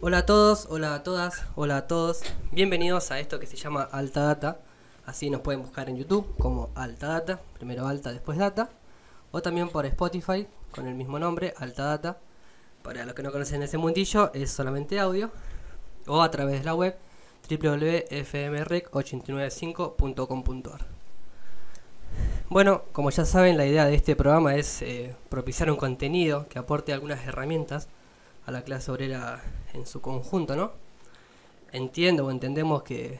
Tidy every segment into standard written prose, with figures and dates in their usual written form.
Hola a todos, hola a todas, hola a todos. Bienvenidos a esto que se llama Alta Data. Así nos pueden buscar en YouTube como Alta Data, primero Alta, después Data. O también por Spotify con el mismo nombre, Alta Data. Para los que no conocen ese mundillo, es solamente audio. O a través de la web www.fmrec895.com.ar. Bueno, como ya saben, la idea de este programa es propiciar un contenido que aporte algunas herramientas a la clase obrera en su conjunto, ¿no? Entiendo o entendemos que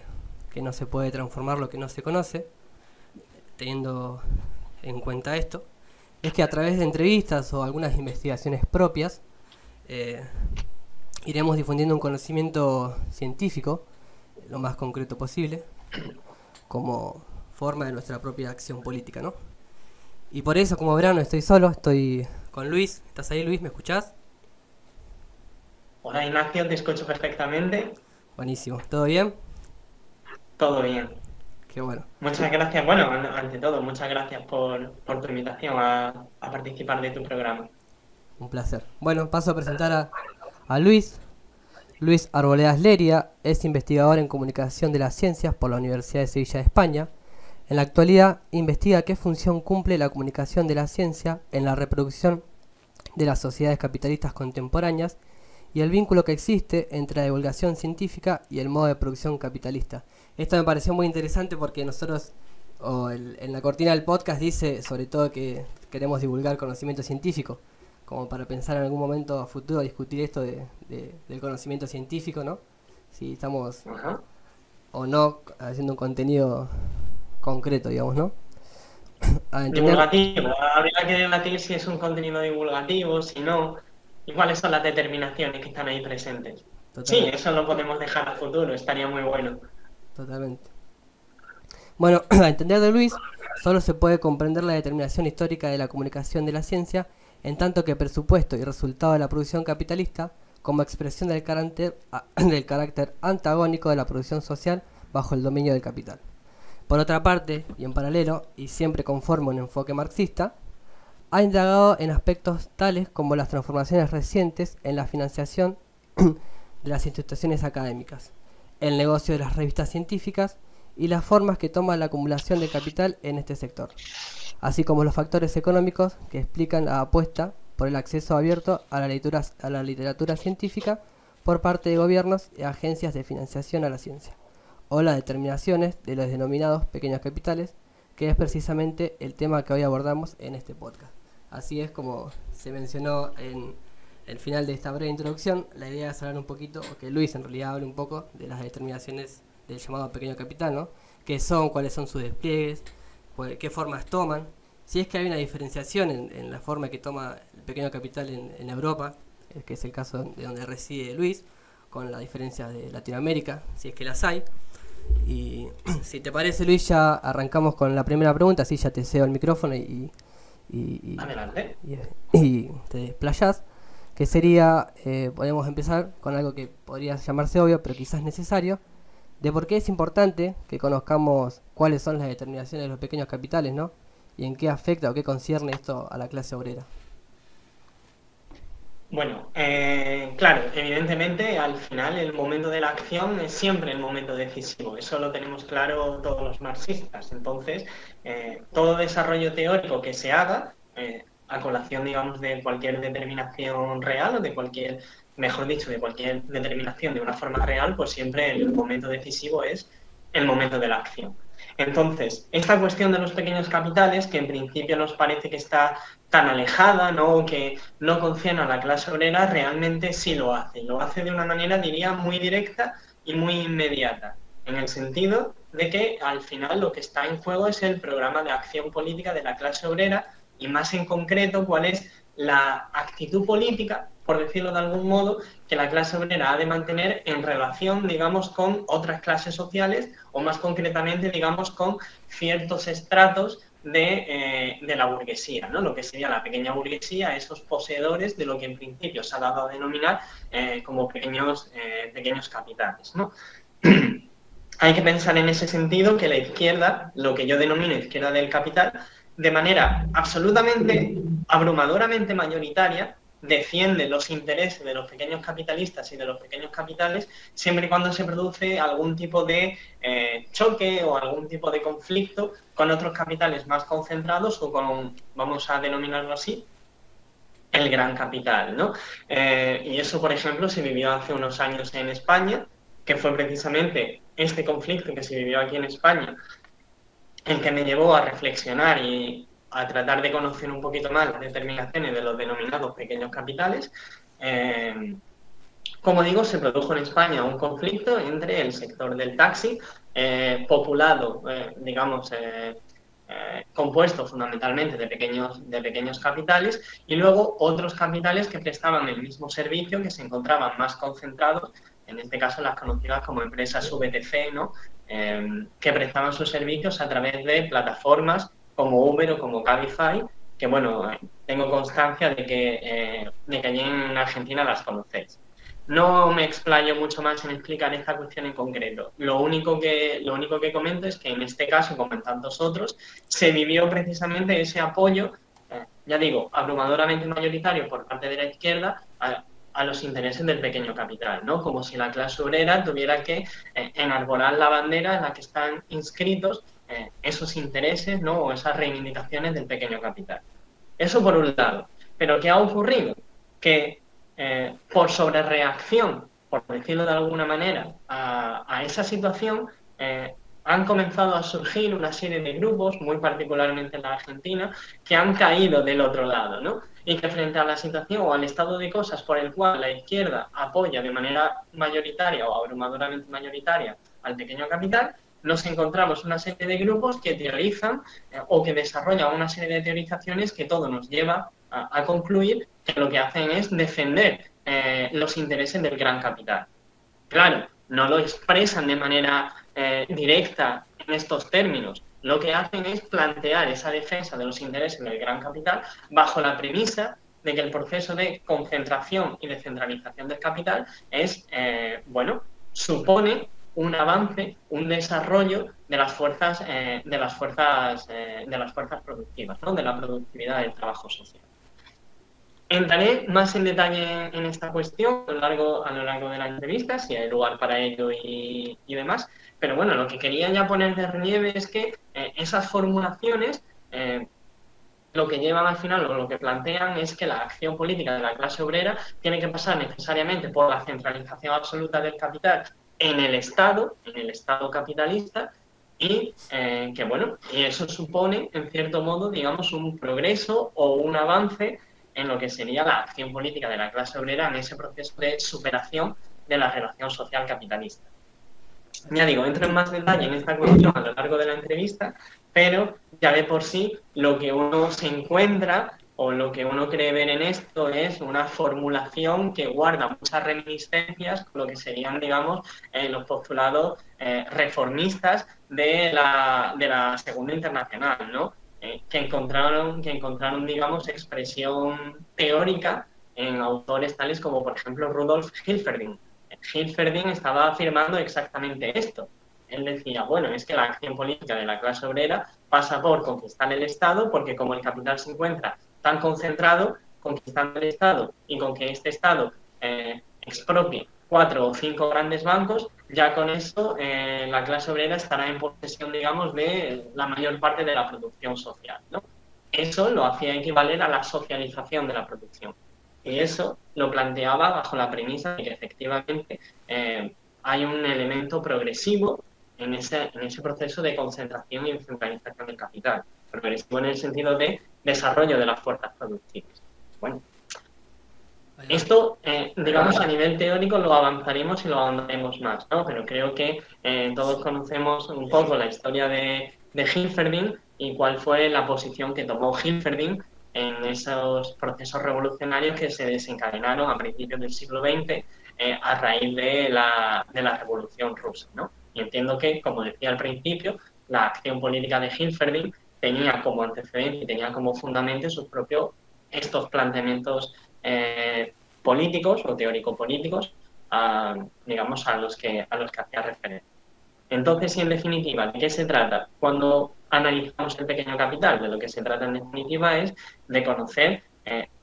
no se puede transformar lo que no se conoce, teniendo en cuenta esto, es que a través de entrevistas o algunas investigaciones propias eh, iremos difundiendo un conocimiento científico lo más concreto posible como forma de nuestra propia acción política, ¿no? Y por eso, como verán, no estoy solo, estoy con Luis. ¿Estás ahí, Luis? ¿Me escuchás? Hola Ignacio, te escucho perfectamente. Buenísimo. ¿Todo bien? Todo bien. Qué bueno. Muchas gracias. Bueno, ante todo, muchas gracias por tu invitación a participar de tu programa. Un placer. Bueno, paso a presentar a Luis. Luis Arboledas Leria es investigador en comunicación de las ciencias por la Universidad de Sevilla de España. En la actualidad investiga qué función cumple la comunicación de la ciencia en la reproducción de las sociedades capitalistas contemporáneas y el vínculo que existe entre la divulgación científica y el modo de producción capitalista. Esto me pareció muy interesante porque nosotros, en la cortina del podcast dice sobre todo que queremos divulgar conocimiento científico, como para pensar en algún momento a futuro discutir esto del conocimiento científico, ¿no? Si estamos Ajá. o no haciendo un contenido concreto, digamos, ¿no? A entender Divulgativo. Habría que debatir si es un contenido divulgativo, si no, y cuáles son las determinaciones que están ahí presentes. Sí, totalmente, eso lo podemos dejar a futuro, estaría muy bueno. totalmente. Bueno, a entender de Luis, solo se puede comprender la determinación histórica de la comunicación de la ciencia, en tanto que presupuesto y resultado de la producción capitalista, como expresión del carácter antagónico de la producción social bajo el dominio del capital. Por otra parte, y en paralelo, y siempre conforme a un enfoque marxista, ha indagado en aspectos tales como las transformaciones recientes en la financiación de las instituciones académicas, el negocio de las revistas científicas y las formas que toma la acumulación de capital en este sector, así como los factores económicos que explican la apuesta por el acceso abierto a la literatura científica por parte de gobiernos y agencias de financiación a la ciencia, o las determinaciones de los denominados pequeños capitales, que es precisamente el tema que hoy abordamos en este podcast. Así es como se mencionó en el final de esta breve introducción, la idea es hablar un poquito, o que Luis en realidad hable un poco de las determinaciones del llamado pequeño capital, ¿no? ¿Qué son? ¿Cuáles son sus despliegues? ¿Qué formas toman? Si es que hay una diferenciación en la forma que toma el pequeño capital en Europa, que es el caso de donde reside Luis, con la diferencia de Latinoamérica, si es que las hay. Y si te parece, Luis, ya arrancamos con la primera pregunta, así ya te cedo el micrófono y, Adelante. y, y te desplayas, que sería, podemos empezar con algo que podría llamarse obvio, pero quizás necesario, de por qué es importante que conozcamos cuáles son las determinaciones de los pequeños capitales, ¿no? Y en qué afecta o qué concierne esto a la clase obrera. Bueno, claro, evidentemente al final el momento de la acción es siempre el momento decisivo, eso lo tenemos claro todos los marxistas. Entonces, todo desarrollo teórico que se haga, a colación, digamos, de cualquier determinación real o de cualquier, mejor dicho, de cualquier determinación de una forma real, pues siempre el momento decisivo es el momento de la acción. Entonces, esta cuestión de los pequeños capitales, que en principio nos parece que está tan alejada, ¿no? Que no concierne a la clase obrera, realmente sí lo hace. Lo hace de una manera, diría, muy directa y muy inmediata, en el sentido de que al final lo que está en juego es el programa de acción política de la clase obrera y más en concreto cuál es la actitud política, por decirlo de algún modo, que la clase obrera ha de mantener en relación, digamos, con otras clases sociales o más concretamente, digamos, con ciertos estratos de la burguesía, ¿no? Lo que sería la pequeña burguesía, esos poseedores de lo que en principio se ha dado a denominar como pequeños capitales, ¿no? Hay que pensar en ese sentido que la izquierda, lo que yo denomino izquierda del capital, de manera absolutamente abrumadoramente mayoritaria, defiende los intereses de los pequeños capitalistas y de los pequeños capitales siempre y cuando se produce algún tipo de choque o algún tipo de conflicto con otros capitales más concentrados o con, vamos a denominarlo así, el gran capital, ¿no? Y eso, por ejemplo, se vivió hace unos años en España, que fue precisamente este conflicto que se vivió aquí en España el que me llevó a reflexionar y a tratar de conocer un poquito más las determinaciones de los denominados pequeños capitales. Como digo, se produjo en España un conflicto entre el sector del taxi, populado, digamos, compuesto fundamentalmente de pequeños capitales, y luego otros capitales que prestaban el mismo servicio, que se encontraban más concentrados, en este caso las conocidas como empresas VTC, ¿no? Que prestaban sus servicios a través de plataformas como Uber o como Cabify, que bueno, tengo constancia de que allí en Argentina las conocéis. No me explayo mucho más en explicar esta cuestión en concreto. Lo único que comento es que en este caso, como en tantos otros, se vivió precisamente ese apoyo, ya digo, abrumadoramente mayoritario por parte de la izquierda a los intereses del pequeño capital, ¿no? Como si la clase obrera tuviera que enarbolar la bandera en la que están inscritos esos intereses, ¿no? O esas reivindicaciones del pequeño capital. Eso por un lado. Pero ¿qué ha ocurrido? Que por sobrereacción, por decirlo de alguna manera, a esa situación, han comenzado a surgir una serie de grupos, muy particularmente en la Argentina, que han caído del otro lado, ¿no? Y que frente a la situación o al estado de cosas por el cual la izquierda apoya de manera mayoritaria o abrumadoramente mayoritaria al pequeño capital, nos encontramos una serie de grupos que teorizan o que desarrollan una serie de teorizaciones que todo nos lleva a concluir que lo que hacen es defender los intereses del gran capital. Claro, no lo expresan de manera directa en estos términos. Lo que hacen es plantear esa defensa de los intereses del gran capital bajo la premisa de que el proceso de concentración y descentralización del capital es, bueno, supone un avance, un desarrollo de las fuerzas, de las fuerzas productivas, ¿no? De la productividad del trabajo social. Entraré más en detalle en esta cuestión a lo largo de la entrevista, si hay lugar para ello y demás, pero bueno, lo que quería ya poner de relieve es que esas formulaciones lo que llevan al final o lo que plantean es que la acción política de la clase obrera tiene que pasar necesariamente por la centralización absoluta del capital en el Estado capitalista, y que bueno, y eso supone, en cierto modo, digamos, un progreso o un avance en lo que sería la acción política de la clase obrera en ese proceso de superación de la relación social capitalista. Ya digo, entro en más detalle en esta cuestión a lo largo de la entrevista, pero ya de por sí lo que uno se encuentra o lo que uno cree ver en esto es una formulación que guarda muchas reminiscencias con lo que serían, digamos, los postulados reformistas de la Segunda Internacional, ¿no? Que encontraron, digamos, expresión teórica en autores tales como, por ejemplo, Rudolf Hilferding. Hilferding estaba afirmando exactamente esto. Él decía, bueno, es que la acción política de la clase obrera pasa por conquistar el Estado, porque como el capital se encuentra tan concentrado, conquistando el Estado y con que este Estado expropie 4 o 5 grandes bancos, ya con eso la clase obrera estará en posesión, digamos, de la mayor parte de la producción social, ¿no? Eso lo hacía equivaler a la socialización de la producción. Y eso lo planteaba bajo la premisa de que efectivamente hay un elemento progresivo en ese proceso de concentración y de centralización del capital. Progresivo en el sentido de desarrollo de las fuerzas productivas. Bueno, esto, digamos, a nivel teórico lo avanzaremos y lo avanzaremos más, ¿no? Pero creo que todos conocemos un poco la historia de Hilferding y cuál fue la posición que tomó Hilferding en esos procesos revolucionarios que se desencadenaron a principios del siglo XX a raíz de la Revolución Rusa, ¿no? Y entiendo que, como decía al principio, la acción política de Hilferding tenía como antecedente y tenía como fundamento estos planteamientos políticos o teórico-políticos, digamos, a los que hacía referencia. Entonces, y en definitiva, ¿de qué se trata? Cuando analizamos el pequeño capital, de lo que se trata en definitiva es de conocer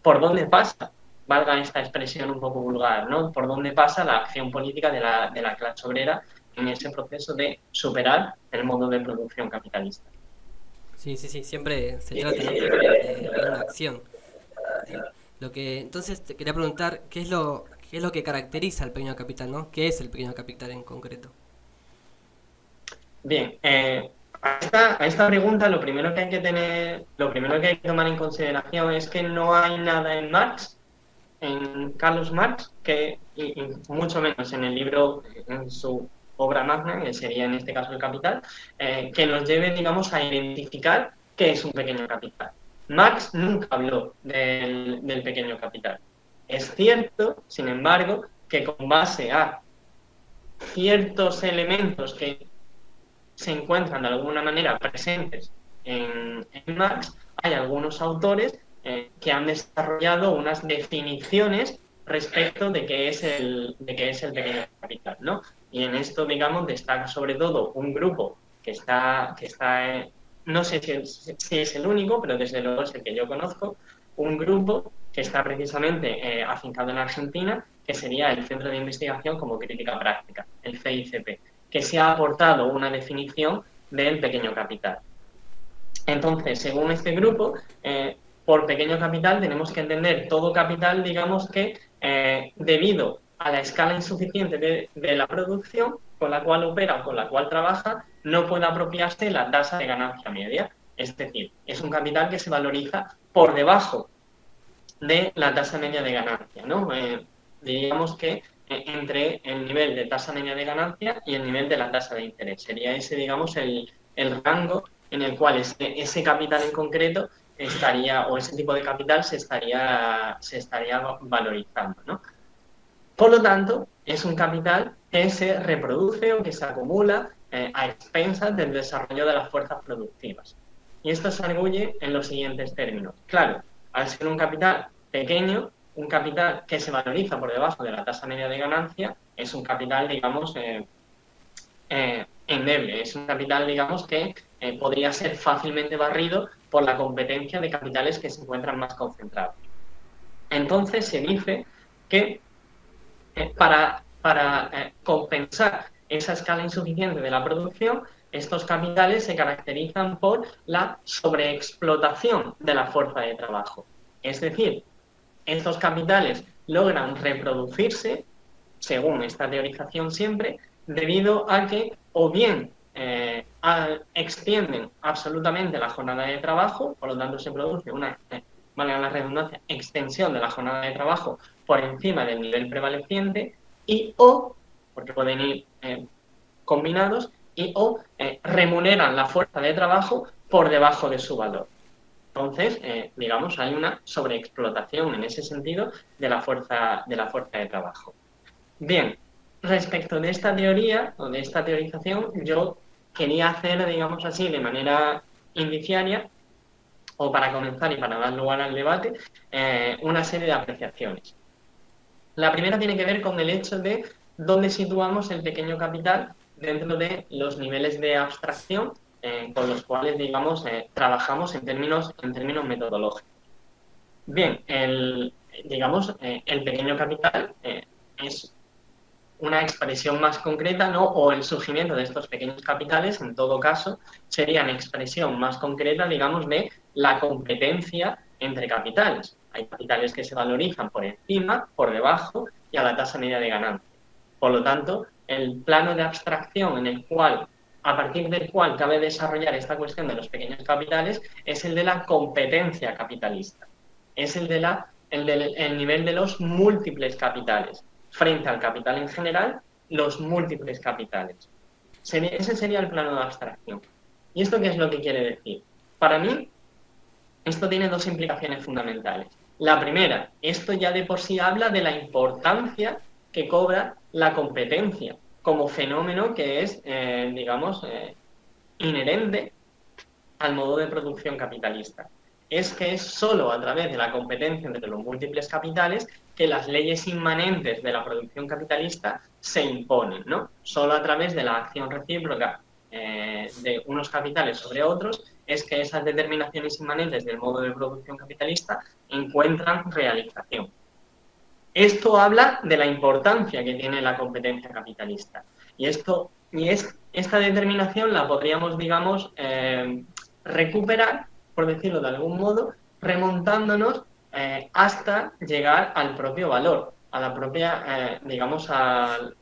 por dónde pasa valga esta expresión un poco vulgar, ¿no? Por dónde pasa la acción política de la clase obrera en ese proceso de superar el modo de producción capitalista. Sí, sí, sí, siempre se trata, ¿no? De una acción. Lo que, entonces te quería preguntar, qué es lo que caracteriza al pequeño capital, ¿no? ¿Qué es el pequeño capital en concreto? Bien, a esta pregunta lo primero que hay que tener, lo primero que hay que tomar en consideración es que no hay nada en Marx, en Carlos Marx, y mucho menos en el libro, en su obra magna, que sería en este caso el Capital, que nos lleve, digamos, a identificar qué es un pequeño capital. Marx nunca habló del pequeño capital. Es cierto, sin embargo, que con base a ciertos elementos que se encuentran de alguna manera presentes Marx, hay algunos autores que han desarrollado unas definiciones respecto de qué es el pequeño capital, ¿no? Y en esto, digamos, destaca sobre todo un grupo que está no sé si es el único, pero desde luego es el que yo conozco, un grupo que está precisamente afincado en Argentina, que sería el Centro de Investigación como Crítica Práctica, el CICP, que se ha aportado una definición del pequeño capital. Entonces, según este grupo, por pequeño capital tenemos que entender todo capital, digamos que debido a la escala insuficiente de la producción con la cual opera o con la cual trabaja, no puede apropiarse la tasa de ganancia media. Es decir, es un capital que se valoriza por debajo de la tasa media de ganancia, ¿no? Diríamos que entre el nivel de tasa media de ganancia y el nivel de la tasa de interés. Sería ese, digamos, el rango en el cual ese capital en concreto estaría, o ese tipo de capital se estaría valorizando, ¿no? Por lo tanto, es un capital que se reproduce o que se acumula a expensas del desarrollo de las fuerzas productivas. Y esto se arguye en los siguientes términos. Claro, al ser un capital pequeño, un capital que se valoriza por debajo de la tasa media de ganancia, es un capital, digamos, endeble. Es un capital, digamos, que podría ser fácilmente barrido por la competencia de capitales que se encuentran más concentrados. Entonces se dice que para compensar esa escala insuficiente de la producción, estos capitales se caracterizan por la sobreexplotación de la fuerza de trabajo. Es decir, estos capitales logran reproducirse, según esta teorización siempre, debido a que o bien extienden absolutamente la jornada de trabajo, por lo tanto se produce una, valga la redundancia, extensión de la jornada de trabajo por encima del nivel prevaleciente y o, porque pueden ir combinados, y o remuneran la fuerza de trabajo por debajo de su valor. Entonces, digamos, hay una sobreexplotación en ese sentido de la fuerza de trabajo. Bien, respecto de esta teoría o de esta teorización, yo quería hacer, digamos así, de manera indiciaria o para comenzar y para dar lugar al debate, una serie de apreciaciones. La primera tiene que ver con el hecho de dónde situamos el pequeño capital dentro de los niveles de abstracción con los cuales, digamos, trabajamos en términos metodológicos. Bien, digamos, el pequeño capital es una expresión más concreta, ¿no? O el surgimiento de estos pequeños capitales, en todo caso, sería una expresión más concreta, digamos, de la competencia entre capitales. Hay capitales que se valorizan por encima, por debajo y a la tasa media de ganancia. Por lo tanto, el plano de abstracción en el cual, a partir del cual cabe desarrollar esta cuestión de los pequeños capitales, es el de la competencia capitalista. Es el nivel de los múltiples capitales frente al capital en general, los múltiples capitales. Ese sería el plano de abstracción. ¿Y esto qué es lo que quiere decir? Para mí, esto tiene dos implicaciones fundamentales. La primera, esto ya de por sí habla de la importancia que cobra la competencia como fenómeno que es, digamos, inherente al modo de producción capitalista. Es que es solo a través de la competencia entre los múltiples capitales que las leyes inmanentes de la producción capitalista se imponen, ¿no? Solo a través de la acción recíproca de unos capitales sobre otros es que esas determinaciones inmanentes del modo de producción capitalista encuentran realización. Esto habla de la importancia que tiene la competencia capitalista. Esta determinación la podríamos, digamos, recuperar, por decirlo de algún modo, remontándonos hasta llegar al propio valor, a la propia, digamos, al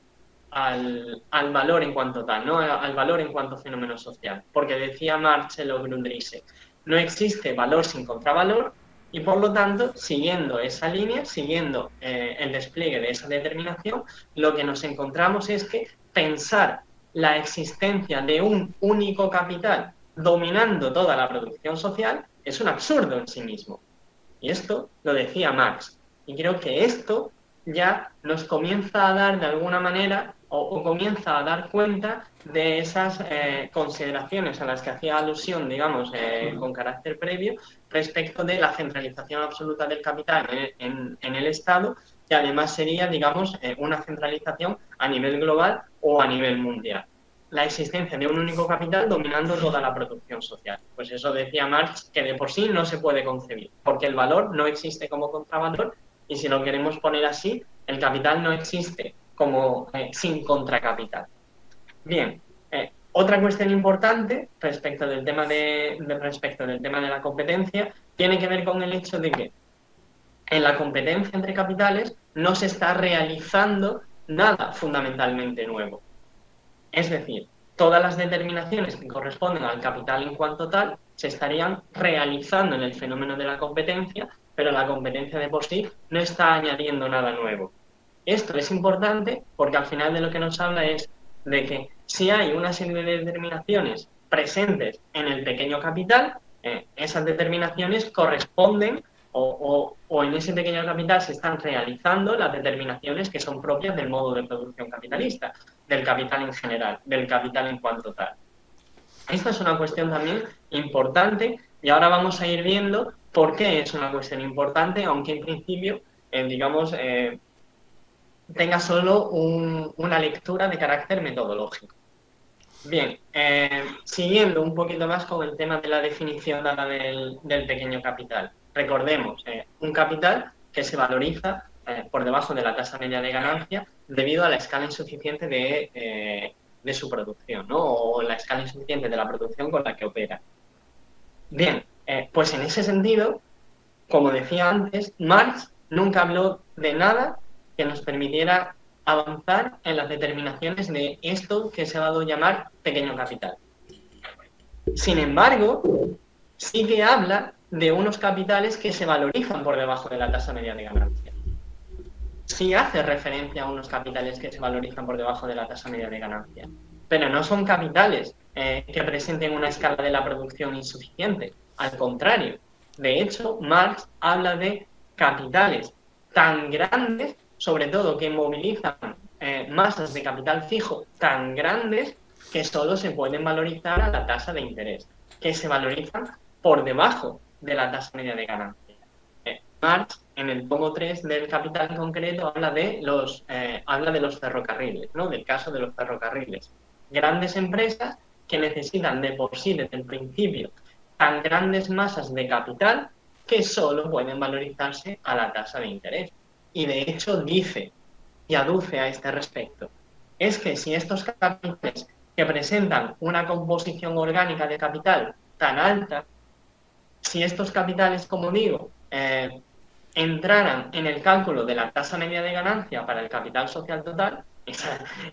valor en cuanto tal, ¿no? Al valor en cuanto fenómeno social. Porque decía Marcelo Grundrisse, no existe valor sin contravalor, y por lo tanto, siguiendo esa línea, siguiendo el despliegue de esa determinación, lo que nos encontramos es que pensar la existencia de un único capital dominando toda la producción social es un absurdo en sí mismo. Y esto lo decía Marx. Y creo que esto ya nos comienza a dar de alguna manera o comienza a dar cuenta de esas consideraciones a las que hacía alusión, digamos, con carácter previo, respecto de la centralización absoluta del capital en el Estado, que además sería, digamos, una centralización a nivel global o a nivel mundial. La existencia de un único capital dominando toda la producción social. Pues eso decía Marx, que de por sí no se puede concebir, porque el valor no existe como contravalor, y si lo queremos poner así, el capital no existe como sin contracapital. Bien, otra cuestión importante respecto del tema de la competencia tiene que ver con el hecho de que en la competencia entre capitales no se está realizando nada fundamentalmente nuevo. Es decir, todas las determinaciones que corresponden al capital en cuanto tal se estarían realizando en el fenómeno de la competencia, pero la competencia de por sí no está añadiendo nada nuevo. Esto es importante porque al final de lo que nos habla es de que si hay una serie de determinaciones presentes en el pequeño capital, esas determinaciones corresponden o en ese pequeño capital se están realizando las determinaciones que son propias del modo de producción capitalista, del capital en general, del capital en cuanto tal. Esta es una cuestión también importante y ahora vamos a ir viendo por qué es una cuestión importante, aunque en principio, digamos, tenga solo una lectura de carácter metodológico. Bien, siguiendo un poquito más con el tema de la definición dada del pequeño capital. Recordemos, un capital que se valoriza por debajo de la tasa media de ganancia debido a la escala insuficiente de su producción, ¿no? O la escala insuficiente de la producción con la que opera. Bien, pues en ese sentido, como decía antes, Marx nunca habló de nada que nos permitiera avanzar en las determinaciones de esto que se ha dado a llamar pequeño capital. Sin embargo, sí que habla de unos capitales que se valorizan por debajo de la tasa media de ganancia. Sí hace referencia a unos capitales que se valorizan por debajo de la tasa media de ganancia, pero no son capitales que presenten una escala de la producción insuficiente. Al contrario, de hecho, Marx habla de capitales tan grandes, sobre todo que movilizan masas de capital fijo tan grandes que solo se pueden valorizar a la tasa de interés, que se valorizan por debajo de la tasa media de ganancia. Marx, en el tomo 3 del Capital en concreto, habla de los ferrocarriles, ¿no? Del caso de los ferrocarriles. Grandes empresas que necesitan de por sí, desde el principio, tan grandes masas de capital que solo pueden valorizarse a la tasa de interés. Y de hecho dice y aduce a este respecto, es que si estos capitales que presentan una composición orgánica de capital tan alta, si estos capitales, como digo, entraran en el cálculo de la tasa media de ganancia para el capital social total,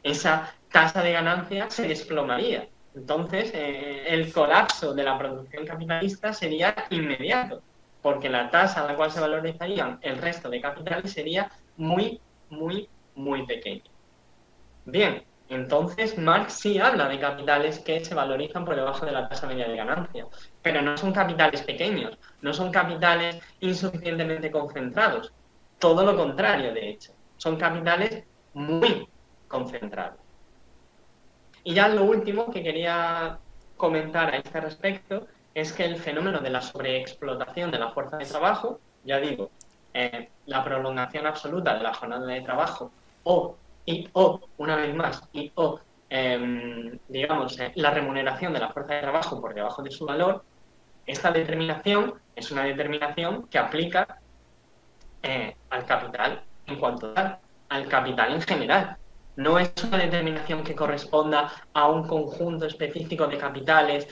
esa tasa de ganancia se desplomaría. Entonces, el colapso de la producción capitalista sería inmediato, porque la tasa a la cual se valorizarían el resto de capitales sería muy, muy, muy pequeña. Bien, entonces Marx sí habla de capitales que se valorizan por debajo de la tasa media de ganancia, pero no son capitales pequeños, no son capitales insuficientemente concentrados, todo lo contrario, de hecho, son capitales muy concentrados. Y ya lo último que quería comentar a este respecto es que el fenómeno de la sobreexplotación de la fuerza de trabajo, ya digo, la prolongación absoluta de la jornada de trabajo una vez más, digamos, la remuneración de la fuerza de trabajo por debajo de su valor, esta determinación es una determinación que aplica al capital en cuanto tal, al capital en general. No es una determinación que corresponda a un conjunto específico de capitales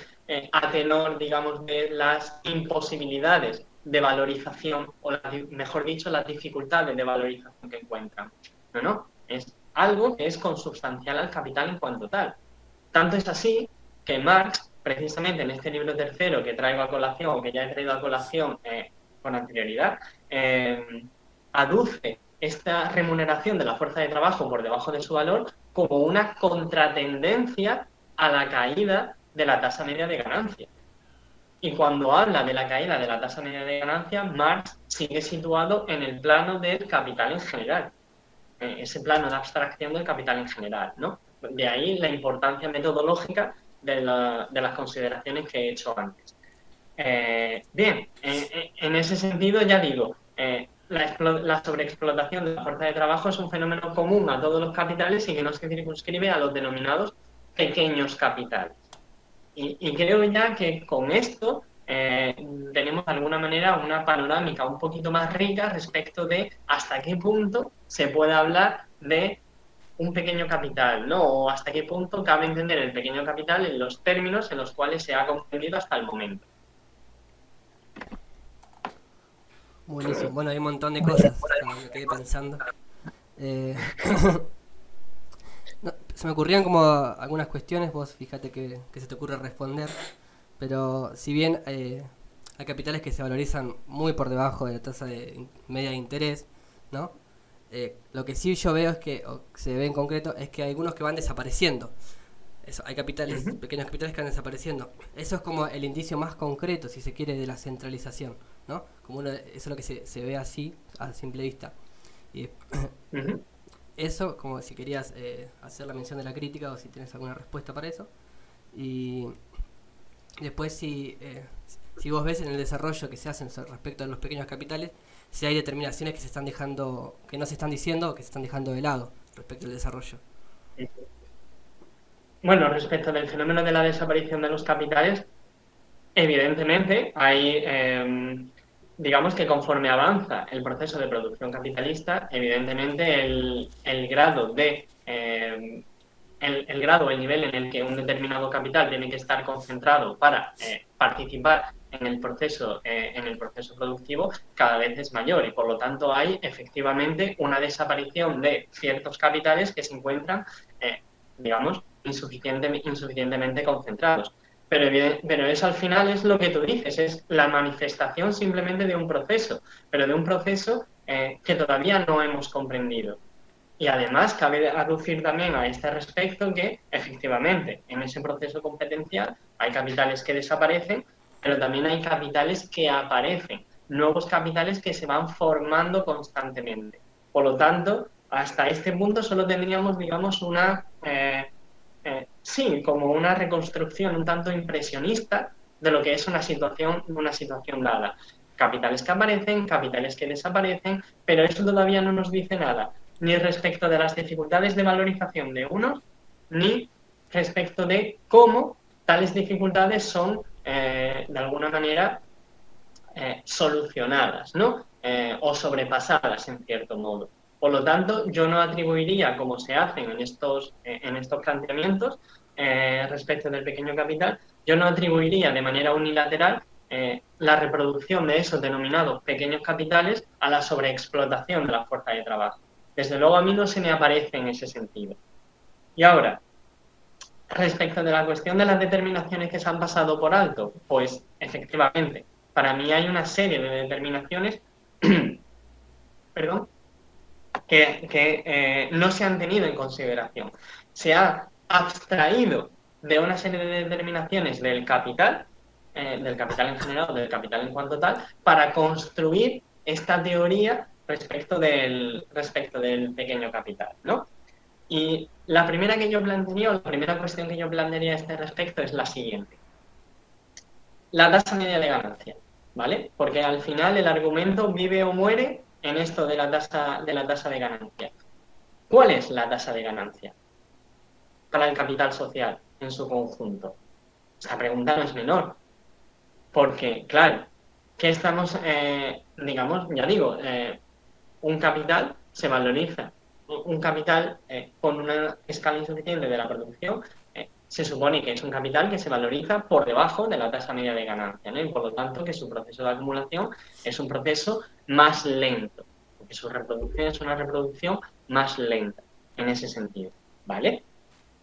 a tenor, digamos, de las imposibilidades de valorización o, mejor dicho, las dificultades de valorización que encuentran. No, no, es algo que es consubstancial al capital en cuanto tal. Tanto es así que Marx, precisamente en este libro tercero que traigo a colación, o que ya he traído a colación con anterioridad, aduce esta remuneración de la fuerza de trabajo por debajo de su valor como una contratendencia a la caída de la tasa media de ganancia. Y cuando habla de la caída de la tasa media de ganancia, Marx sigue situado en el plano del capital en general, ese plano de abstracción del capital en general, ¿no? De ahí la importancia metodológica de las consideraciones que he hecho antes. Bien, en ese sentido ya digo, la sobreexplotación de la fuerza de trabajo es un fenómeno común a todos los capitales y que no se circunscribe a los denominados pequeños capitales. Y creo ya que con esto tenemos de alguna manera una panorámica un poquito más rica respecto de hasta qué punto se puede hablar de un pequeño capital, ¿no? O hasta qué punto cabe entender el pequeño capital en los términos en los cuales se ha comprendido hasta el momento. Buenísimo. Bueno, hay un montón de cosas. Me quedé pensando. Eh, no, se me ocurrían como algunas cuestiones. Vos fíjate que se te ocurre responder. Pero si bien hay capitales que se valorizan muy por debajo de la tasa de media de interés, ¿no? Lo que sí yo veo es que, o se ve en concreto, es que hay algunos que van desapareciendo. Eso, hay capitales, pequeños capitales que van desapareciendo. Eso es como el indicio más concreto, si se quiere, de la centralización, ¿no? Como eso es lo que se ve así, a simple vista. Y eso, como si querías hacer la mención de la crítica o si tienes alguna respuesta para eso. Y después, si vos ves en el desarrollo que se hacen respecto a los pequeños capitales, si hay determinaciones que se están dejando, que no se están diciendo o que se están dejando de lado respecto al desarrollo. Bueno, respecto del fenómeno de la desaparición de los capitales, evidentemente hay, digamos que conforme avanza el proceso de producción capitalista, evidentemente el grado de el grado, el nivel en el que un determinado capital tiene que estar concentrado para participar en el proceso productivo cada vez es mayor y por lo tanto hay efectivamente una desaparición de ciertos capitales que se encuentran, digamos, insuficientemente concentrados. Pero eso al final es lo que tú dices, es la manifestación simplemente de un proceso, pero de un proceso que todavía no hemos comprendido. Y además cabe aducir también a este respecto que efectivamente en ese proceso competencial hay capitales que desaparecen, pero también hay capitales que aparecen, nuevos capitales que se van formando constantemente. Por lo tanto, hasta este punto solo tendríamos, digamos, sí, como una reconstrucción un tanto impresionista de lo que es una situación dada. Capitales que aparecen, capitales que desaparecen, pero eso todavía no nos dice nada, ni respecto de las dificultades de valorización de unos, ni respecto de cómo tales dificultades son, de alguna manera, solucionadas, ¿no? O sobrepasadas, en cierto modo. Por lo tanto, yo no atribuiría, como se hacen en estos planteamientos respecto del pequeño capital, yo no atribuiría de manera unilateral la reproducción de esos denominados pequeños capitales a la sobreexplotación de la fuerza de trabajo. Desde luego a mí no se me aparece en ese sentido. Y ahora, respecto de la cuestión de las determinaciones que se han pasado por alto, pues efectivamente, para mí hay una serie de determinaciones perdón, que no se han tenido en consideración. Se ha abstraído de una serie de determinaciones del capital en general o del capital en cuanto tal, para construir esta teoría respecto del pequeño capital, ¿no? Y la primera que yo plantearía, o la primera cuestión que yo plantearía a este respecto es la siguiente. La tasa media de ganancia, ¿vale? Porque al final el argumento vive o muere en esto de la tasa de ganancia. ¿Cuál es la tasa de ganancia para el capital social en su conjunto? Esa pregunta no es menor, porque, claro, que estamos, digamos, ya digo, un capital se valoriza un capital con una escala insuficiente de la producción, se supone que es un capital que se valoriza por debajo de la tasa media de ganancia, ¿no? Y por lo tanto que su proceso de acumulación es un proceso más lento, porque su reproducción es una reproducción más lenta en ese sentido, ¿vale?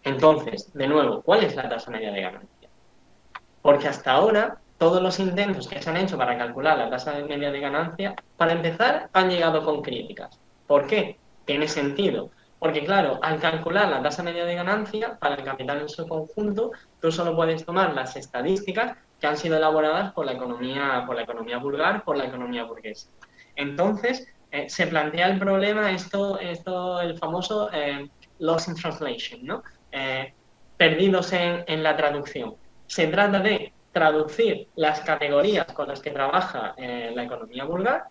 Entonces, de nuevo, ¿cuál es la tasa media de ganancia? Porque hasta ahora todos los intentos que se han hecho para calcular la tasa media de ganancia, para empezar, han llegado con críticas. ¿Por qué? Tiene sentido. Porque claro, al calcular la tasa media de ganancia para el capital en su conjunto, tú solo puedes tomar las estadísticas que han sido elaboradas por la economía vulgar, por la economía burguesa. Entonces, se plantea el problema, el famoso loss in translation, ¿no? Perdidos en la traducción. Se trata de traducir las categorías con las que trabaja la economía vulgar,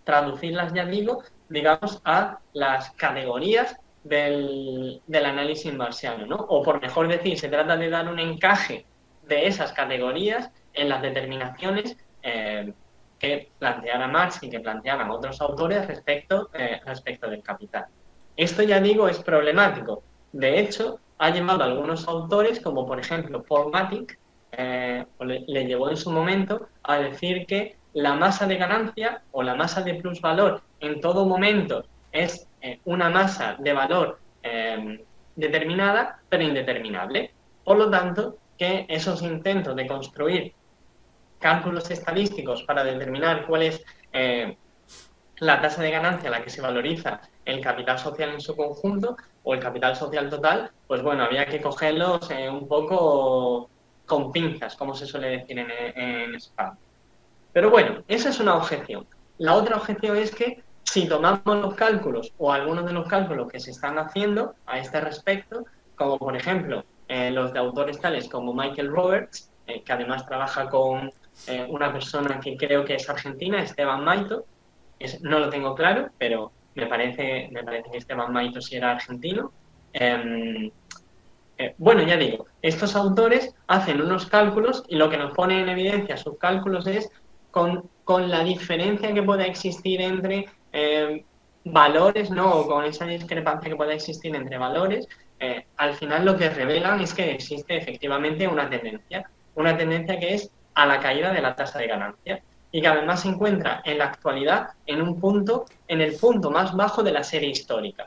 traducirlas, ya digo, digamos, a las categorías del análisis marxiano, ¿no? O por mejor decir, se trata de dar un encaje de esas categorías en las determinaciones que planteara Marx y que plantearan otros autores respecto del capital. Esto, ya digo, es problemático. De hecho, ha llevado a algunos autores, como por ejemplo Paul Matic, le llevó en su momento a decir que la masa de ganancia o la masa de plusvalor en todo momento es una masa de valor determinada, pero indeterminable. Por lo tanto, que esos intentos de construir cálculos estadísticos para determinar cuál es la tasa de ganancia a la que se valoriza el capital social en su conjunto o el capital social total, pues bueno, había que cogerlos un poco con pinzas, como se suele decir en España. Pero bueno, esa es una objeción. La otra objeción es que si tomamos los cálculos o algunos de los cálculos que se están haciendo a este respecto, como por ejemplo los de autores tales como Michael Roberts, que además trabaja con una persona que creo que es argentina, Esteban Maito, no lo tengo claro, pero me parece que Esteban Maito sí era argentino. Bueno, ya digo, estos autores hacen unos cálculos y lo que nos pone en evidencia sus cálculos es con la diferencia que pueda existir entre valores, ¿no? O con esa discrepancia que pueda existir entre valores, al final lo que revelan es que existe efectivamente una tendencia que es a la caída de la tasa de ganancia y que además se encuentra en la actualidad en el punto más bajo de la serie histórica.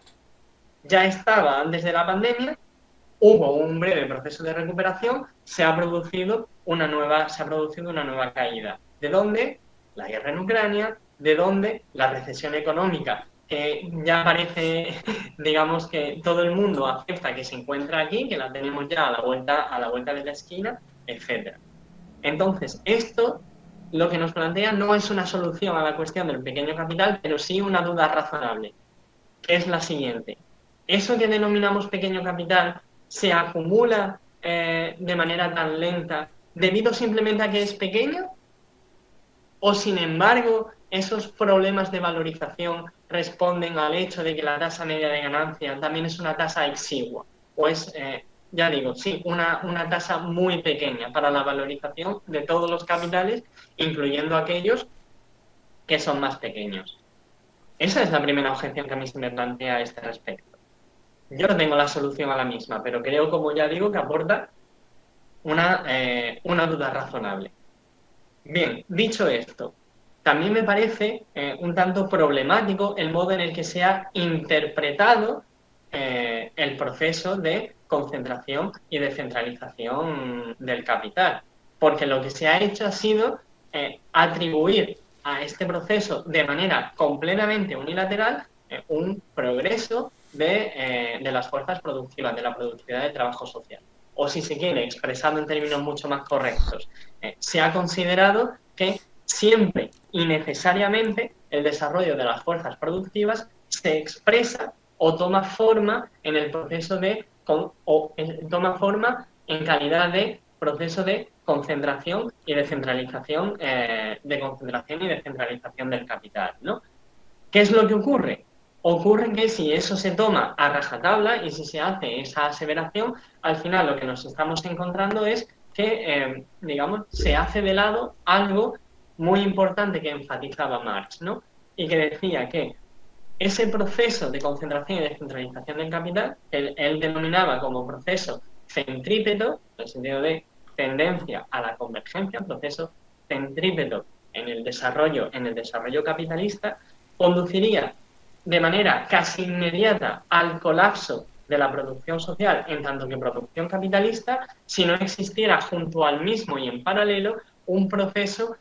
Ya estaba antes de la pandemia, hubo un breve proceso de recuperación, se ha producido una nueva caída. ¿De dónde? La guerra en Ucrania, de dónde la recesión económica, que ya parece, digamos, que todo el mundo acepta que se encuentra aquí, que la tenemos ya a la vuelta de la esquina, etc. Entonces, esto lo que nos plantea no es una solución a la cuestión del pequeño capital, pero sí una duda razonable, que es la siguiente. ¿Eso que denominamos pequeño capital se acumula de manera tan lenta debido simplemente a que es pequeño? ¿O sin embargo esos problemas de valorización responden al hecho de que la tasa media de ganancia también es una tasa exigua? ¿O es, ya digo, sí, una tasa muy pequeña para la valorización de todos los capitales, incluyendo aquellos que son más pequeños? Esa es la primera objeción que a mí se me plantea a este respecto. Yo no tengo la solución a la misma, pero creo, como ya digo, que aporta una duda razonable. Bien, dicho esto, también me parece un tanto problemático el modo en el que se ha interpretado el proceso de concentración y descentralización del capital, porque lo que se ha hecho ha sido atribuir a este proceso de manera completamente unilateral un progreso de las fuerzas productivas, de la productividad del trabajo social. O si se quiere, expresado en términos mucho más correctos, se ha considerado que siempre y necesariamente el desarrollo de las fuerzas productivas se expresa o toma forma en el proceso toma forma en calidad de proceso de concentración y descentralización, del capital, ¿no? ¿Qué es lo que ocurre? Ocurre que si eso se toma a rajatabla y si se hace esa aseveración, al final lo que nos estamos encontrando es que, digamos, se hace de lado algo muy importante que enfatizaba Marx, ¿no? Y que decía que ese proceso de concentración y descentralización del capital, él denominaba como proceso centrípeto, en el sentido de tendencia a la convergencia, proceso centrípeto en el desarrollo capitalista, conduciría de manera casi inmediata al colapso de la producción social, en tanto que producción capitalista, si no existiera junto al mismo y en paralelo un proceso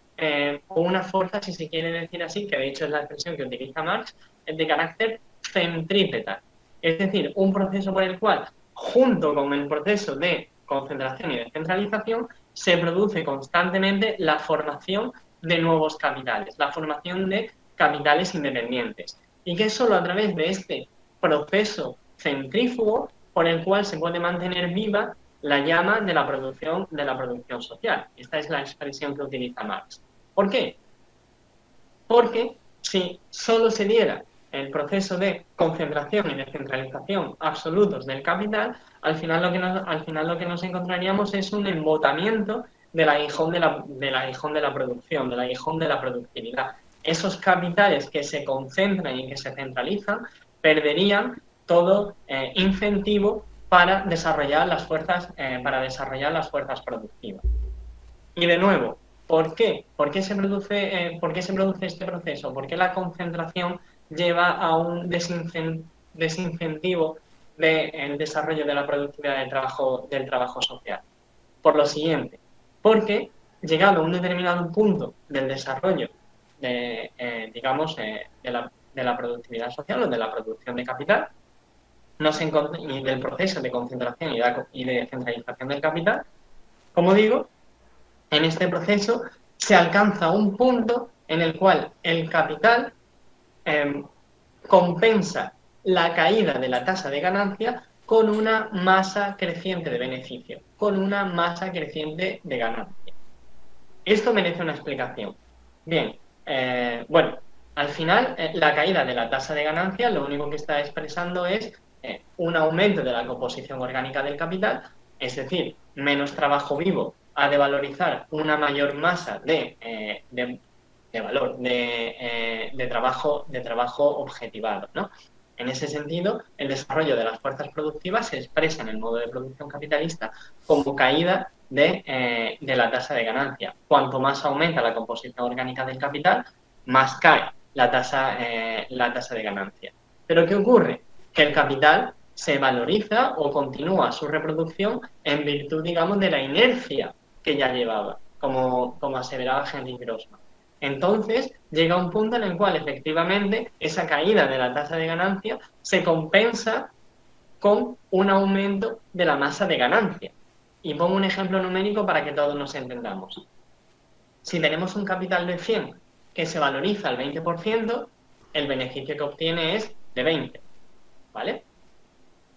o una fuerza, si se quiere decir así, que de hecho es la expresión que utiliza Marx, de carácter centrípeta. Es decir, un proceso por el cual, junto con el proceso de concentración y descentralización, se produce constantemente la formación de nuevos capitales, la formación de capitales independientes. Y que es solo a través de este proceso centrífugo por el cual se puede mantener viva la llama de la producción social. Esta es la expresión que utiliza Marx. ¿Por qué? Porque si solo se diera el proceso de concentración y descentralización absolutos del capital, al final lo que nos encontraríamos es un embotamiento del aguijón del aguijón de la producción, del aguijón de la productividad. Esos capitales que se concentran y que se centralizan perderían todo incentivo para desarrollar las fuerzas productivas. Y de nuevo, ¿por qué? ¿Por qué se produce este proceso? ¿Por qué la concentración lleva a un desincentivo del desarrollo de la productividad del trabajo social? Por lo siguiente, porque llegado a un determinado punto del desarrollo de la productividad social o de la producción de capital, y del proceso de concentración y de descentralización del capital, como digo, en este proceso se alcanza un punto en el cual el capital compensa la caída de la tasa de ganancia con una masa creciente de beneficio, con una masa creciente de ganancia. Esto merece una explicación. Bien, bueno, al final la caída de la tasa de ganancia lo único que está expresando es un aumento de la composición orgánica del capital, es decir, menos trabajo vivo ha de valorizar una mayor masa de valor, de trabajo objetivado, ¿no? En ese sentido, el desarrollo de las fuerzas productivas se expresa en el modo de producción capitalista como caída de la tasa de ganancia. Cuanto más aumenta la composición orgánica del capital, más cae la tasa de ganancia. ¿Pero qué ocurre? Que el capital se valoriza o continúa su reproducción en virtud, digamos, de la inercia que ya llevaba, como aseveraba Henry Grossman. Entonces, llega un punto en el cual efectivamente esa caída de la tasa de ganancia se compensa con un aumento de la masa de ganancia. Y pongo un ejemplo numérico para que todos nos entendamos. Si tenemos un capital de 100 que se valoriza al 20%, el beneficio que obtiene es de 20, ¿vale?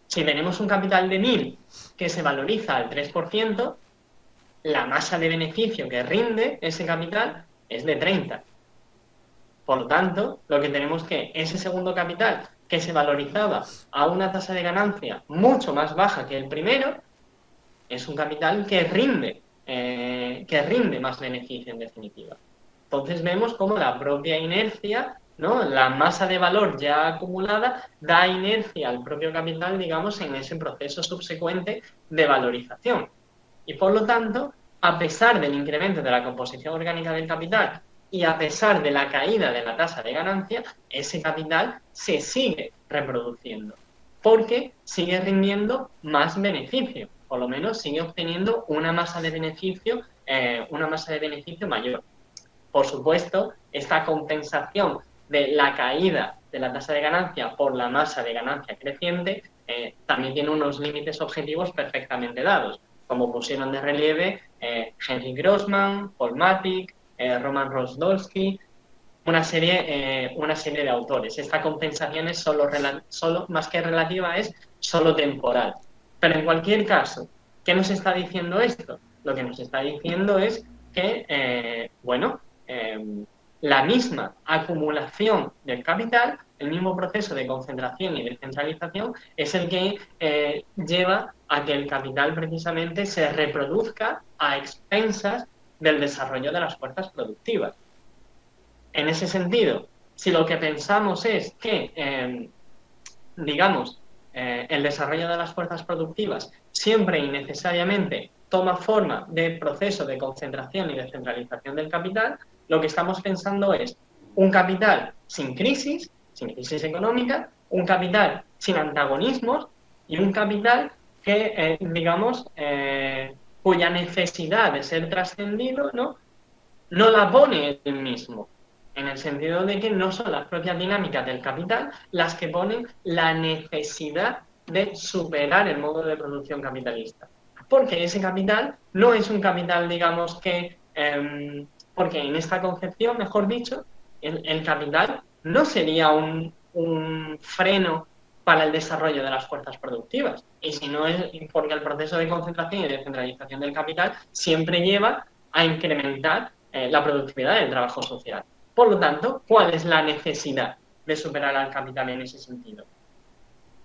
Si tenemos un capital de 1000 que se valoriza al 3%, la masa de beneficio que rinde ese capital es de 30. Por lo tanto, lo que tenemos que ese segundo capital que se valorizaba a una tasa de ganancia mucho más baja que el primero, es un capital que rinde más beneficio en definitiva. Entonces vemos cómo la propia inercia, ¿no? La masa de valor ya acumulada da inercia al propio capital, digamos, en ese proceso subsecuente de valorización. Y por lo tanto, a pesar del incremento de la composición orgánica del capital y a pesar de la caída de la tasa de ganancia, ese capital se sigue reproduciendo porque sigue rindiendo más beneficio, por lo menos sigue obteniendo una masa de beneficio mayor. Por supuesto, esta compensación de la caída de la tasa de ganancia por la masa de ganancia creciente también tiene unos límites objetivos perfectamente dados, como pusieron de relieve Henry Grossman, Paul Matic, Roman Rosdolsky, una serie de autores. Esta compensación es solo más que relativa, es solo temporal. Pero en cualquier caso, ¿qué nos está diciendo esto? Lo que nos está diciendo es que, la misma acumulación del capital, el mismo proceso de concentración y descentralización, es el que lleva a que el capital precisamente se reproduzca a expensas del desarrollo de las fuerzas productivas. En ese sentido, Si lo que pensamos es que, digamos, el desarrollo de las fuerzas productivas siempre y necesariamente toma forma de proceso de concentración y de centralización del capital, lo que estamos pensando es un capital sin crisis económica, un capital sin antagonismos y un capital que, digamos, cuya necesidad de ser trascendido, ¿no? No la pone él mismo, en el sentido de que no son las propias dinámicas del capital las que ponen la necesidad de superar el modo de producción capitalista. Porque ese capital no es un capital, digamos, porque en esta concepción, mejor dicho, el capital no sería un freno para el desarrollo de las fuerzas productivas. Y si no es porque el proceso de concentración y de centralización del capital siempre lleva a incrementar la productividad del trabajo social. Por lo tanto, ¿cuál es la necesidad de superar al capital en ese sentido?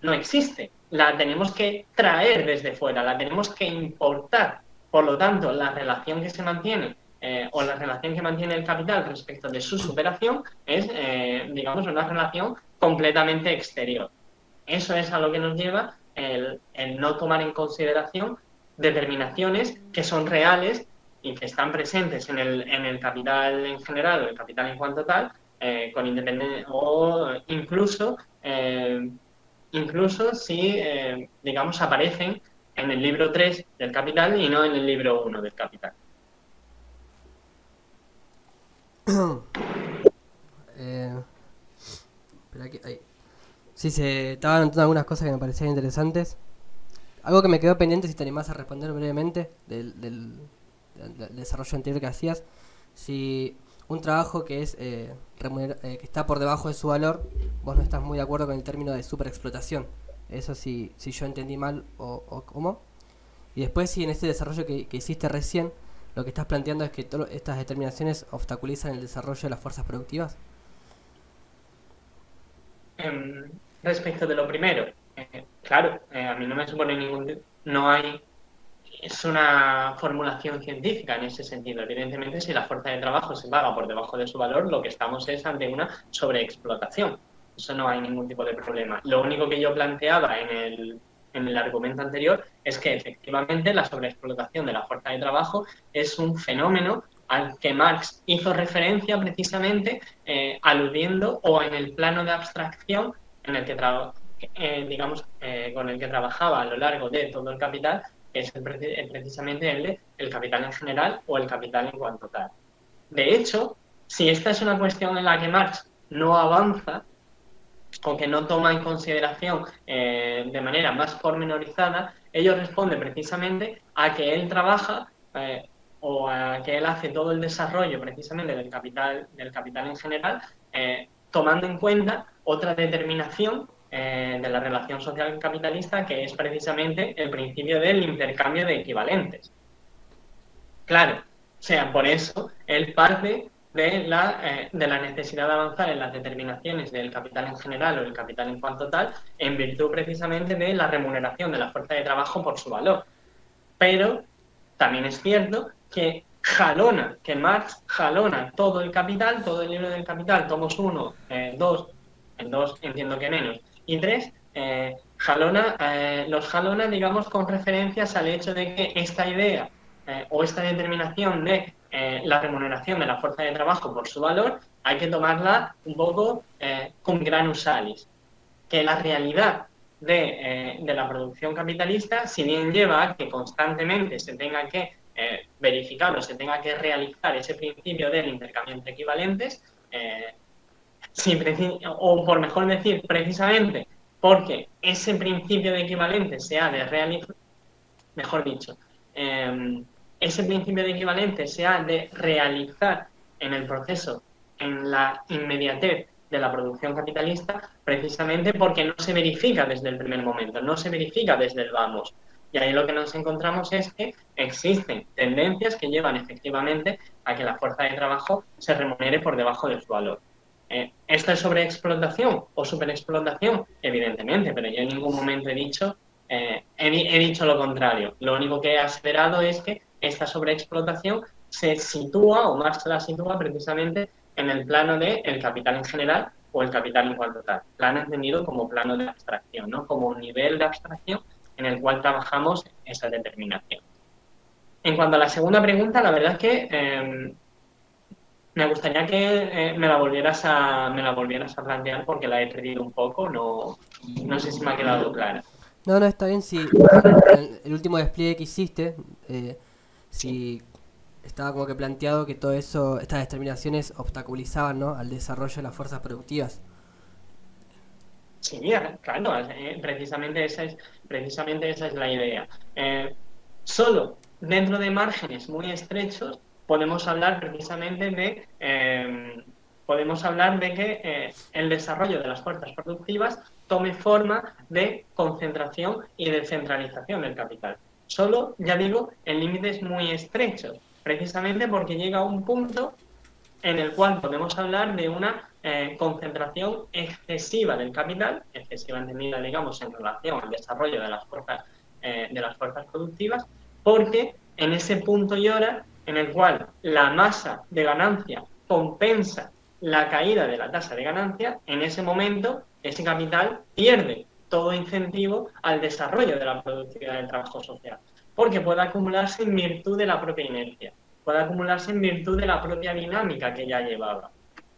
No existe. La tenemos que traer desde fuera, la tenemos que importar. Por lo tanto, la relación que se mantiene o la relación que mantiene el capital respecto de su superación es, digamos, una relación completamente exterior. Eso es a lo que nos lleva el no tomar en consideración determinaciones que son reales y que están presentes en el capital en general o el capital en cuanto tal, con independencia o incluso si, digamos, aparecen en el libro 3 del Capital y no en el libro 1 del Capital. Espera ahí. Sí, se estaban anotando algunas cosas que me parecían interesantes. Algo que me quedó pendiente, si te animás a responder brevemente, del desarrollo anterior que hacías. Si un trabajo que es que está por debajo de su valor, vos no estás muy de acuerdo con el término de superexplotación. Eso si yo entendí mal o cómo. Y después, si en este desarrollo que hiciste recién, lo que estás planteando es que todas estas determinaciones obstaculizan el desarrollo de las fuerzas productivas. Respecto de lo primero, claro, a mí no me supone no hay, es una formulación científica en ese sentido. Evidentemente, si la fuerza de trabajo se paga por debajo de su valor, lo que estamos es ante una sobreexplotación. Eso no hay ningún tipo de problema. Lo único que yo planteaba en el argumento anterior es que efectivamente la sobreexplotación de la fuerza de trabajo es un fenómeno al que Marx hizo referencia precisamente aludiendo o en el plano de abstracción en el que digamos, con el que trabajaba a lo largo de todo el Capital, que es precisamente el capital en general o el capital en cuanto tal. De hecho, si esta es una cuestión en la que Marx no avanza o que no toma en consideración de manera más pormenorizada, ello responde precisamente a que él trabaja o a que él hace todo el desarrollo precisamente del capital en general, tomando en cuenta otra determinación de la relación social capitalista, que es precisamente el principio del intercambio de equivalentes. Claro, o sea, por eso él parte de la necesidad de avanzar en las determinaciones del capital en general o el capital en cuanto tal, en virtud precisamente de la remuneración de la fuerza de trabajo por su valor. Pero también es cierto que Marx jalona todo el capital, todo el libro del capital, tomos 1, 2, en 2 entiendo que menos, y 3, los jalona, digamos, con referencias al hecho de que esta idea o esta determinación de la remuneración de la fuerza de trabajo por su valor hay que tomarla un poco cum granus salis, que la realidad de la producción capitalista, si bien lleva a que constantemente se tenga que verificar o se tenga que realizar ese principio del intercambio entre equivalentes, o por mejor decir, precisamente porque ese principio de equivalentes se ha de realizar, mejor dicho, ese principio de equivalentes se ha de realizar en el proceso, en la inmediatez de la producción capitalista, precisamente porque no se verifica desde el primer momento, no se verifica desde el vamos. Y ahí lo que nos encontramos es que existen tendencias que llevan efectivamente a que la fuerza de trabajo se remunere por debajo de su valor. ¿Esto es sobreexplotación o superexplotación? Evidentemente, pero yo en ningún momento he dicho lo contrario. Lo único que he aseverado es que esta sobreexplotación se sitúa, o Marx la sitúa precisamente en el plano de el capital en general o el capital igual total. Plano entendido como plano de abstracción, ¿no? Como un nivel de abstracción en el cual trabajamos esa determinación. En cuanto a la segunda pregunta, la verdad es que me gustaría que me la volvieras a plantear porque la he perdido un poco, no sé si me ha quedado clara. No, no, está bien si en el último despliegue que hiciste, eh, Sí. si estaba como que planteado que todo eso, estas determinaciones obstaculizaban, ¿no?, al desarrollo de las fuerzas productivas. Sí, claro, precisamente esa es la idea. Solo dentro de márgenes muy estrechos podemos hablar precisamente podemos hablar de que el desarrollo de las fuerzas productivas tome forma de concentración y descentralización del capital. Solo, ya digo, en límites muy estrechos, precisamente porque llega a un punto en el cual podemos hablar de una concentración excesiva del capital, excesiva entendida, digamos, en relación al desarrollo de las fuerzas productivas, porque en ese punto y hora en el cual la masa de ganancia compensa la caída de la tasa de ganancia, en ese momento ese capital pierde todo incentivo al desarrollo de la productividad del trabajo social, porque puede acumularse en virtud de la propia inercia, puede acumularse en virtud de la propia dinámica que ya llevaba.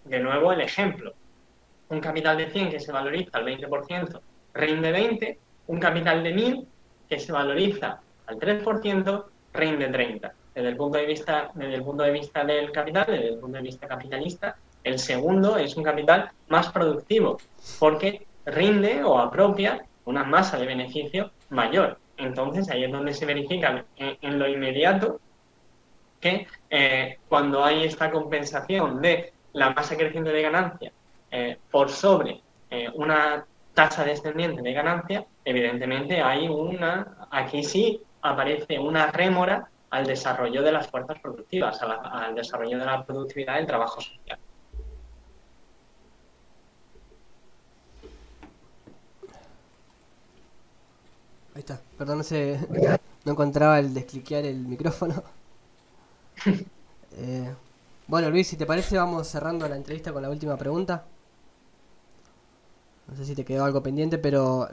De nuevo, el ejemplo. Un capital de 100 que se valoriza al 20% rinde 20, un capital de 1000 que se valoriza al 3% rinde 30. Desde el punto de vista del capital, desde el punto de vista capitalista, el segundo es un capital más productivo, porque rinde o apropia una masa de beneficio mayor. Entonces, ahí es donde se verifica en lo inmediato que cuando hay esta compensación de la masa creciente de ganancia por sobre una tasa descendiente de ganancia, evidentemente aquí sí aparece una rémora al desarrollo de las fuerzas productivas, al desarrollo de la productividad del trabajo social. Ahí está, perdón, no sé, no encontraba el descliquear el micrófono. Eh, bueno, Luis, si te parece, vamos cerrando la entrevista con la última pregunta. No sé si te quedó algo pendiente, pero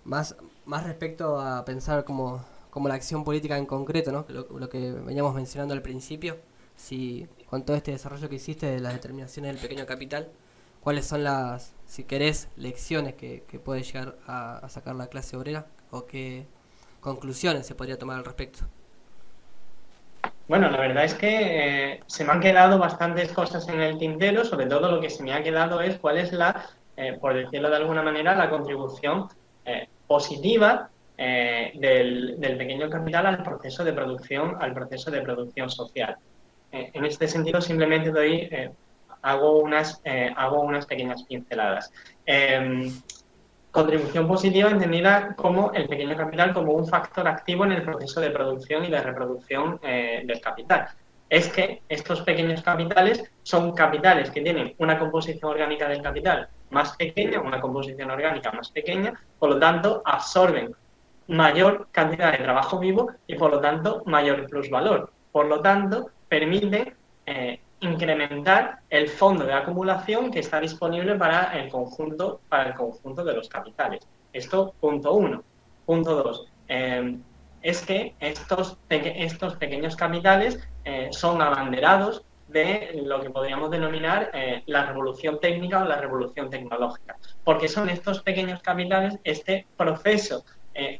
más, más respecto a pensar como la acción política en concreto, ¿no? Lo que veníamos mencionando al principio. Si con todo este desarrollo que hiciste de las determinaciones del pequeño capital, ¿cuáles son las, si querés, lecciones que puede llegar a sacar la clase obrera? ¿O qué conclusiones se podría tomar al respecto? Bueno, la verdad es que se me han quedado bastantes cosas en el tintero, sobre todo lo que se me ha quedado es cuál es por decirlo de alguna manera, la contribución positiva del pequeño capital al proceso de producción social. En este sentido, simplemente hago unas pequeñas pinceladas. Contribución positiva entendida como el pequeño capital como un factor activo en el proceso de producción y de reproducción del capital. Es que estos pequeños capitales son capitales que tienen una composición orgánica del capital más pequeña, una composición orgánica más pequeña, por lo tanto absorben mayor cantidad de trabajo vivo y por lo tanto mayor plusvalor. Por lo tanto, permite incrementar el fondo de acumulación que está disponible para el conjunto de los capitales. Esto, punto uno. Punto dos, es que estos pequeños capitales son abanderados de lo que podríamos denominar la revolución técnica o la revolución tecnológica, porque son estos pequeños capitales, este proceso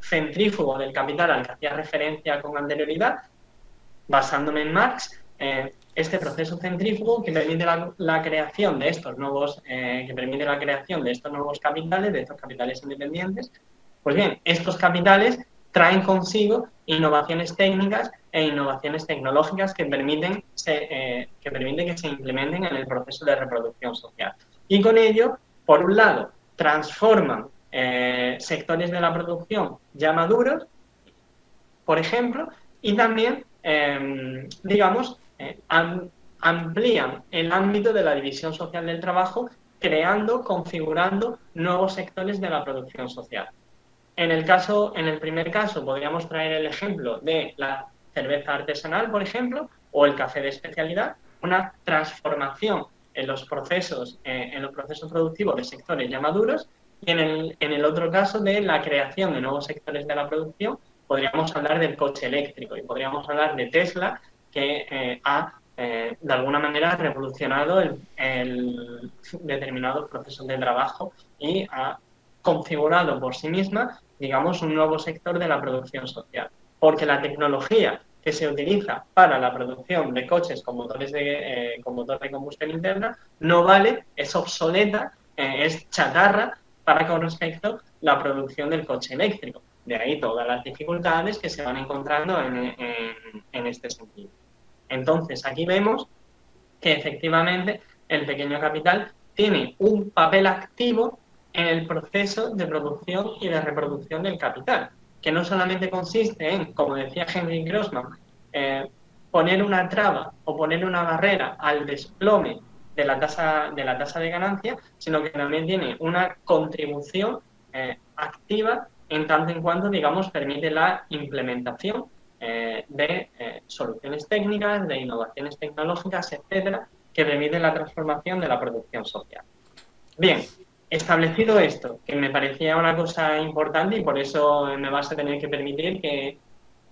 centrífugo del capital al que hacía referencia con anterioridad, basándome en Marx, este proceso centrífugo que permite la creación de estos nuevos, capitales, de estos capitales independientes. Pues bien, estos capitales traen consigo innovaciones técnicas e innovaciones tecnológicas que permiten que se implementen en el proceso de reproducción social. Y con ello, por un lado, transforman sectores de la producción ya maduros, por ejemplo, y también, digamos, amplían el ámbito de la división social del trabajo, configurando nuevos sectores de la producción social. En el primer caso, podríamos traer el ejemplo de la cerveza artesanal, por ejemplo, o el café de especialidad, una transformación en los procesos productivos de sectores ya maduros, y en el otro caso de la creación de nuevos sectores de la producción, podríamos hablar del coche eléctrico y podríamos hablar de Tesla, que ha de alguna manera revolucionado el determinados procesos de trabajo y ha configurado por sí misma, digamos, un nuevo sector de la producción social. Porque la tecnología que se utiliza para la producción de coches con con motor de combustión interna no vale, es obsoleta, es chatarra para con respecto a la producción del coche eléctrico. De ahí todas las dificultades que se van encontrando en este sentido. Entonces, aquí vemos que efectivamente el pequeño capital tiene un papel activo en el proceso de producción y de reproducción del capital, que no solamente consiste en, como decía Henry Grossman, poner una traba o poner una barrera al desplome de la tasa de ganancia, sino que también tiene una contribución activa en tanto en cuanto, digamos, permite la implementación de soluciones técnicas, de innovaciones tecnológicas, etcétera, que permiten la transformación de la producción social. Bien, establecido esto, que me parecía una cosa importante y por eso me vas a tener que permitir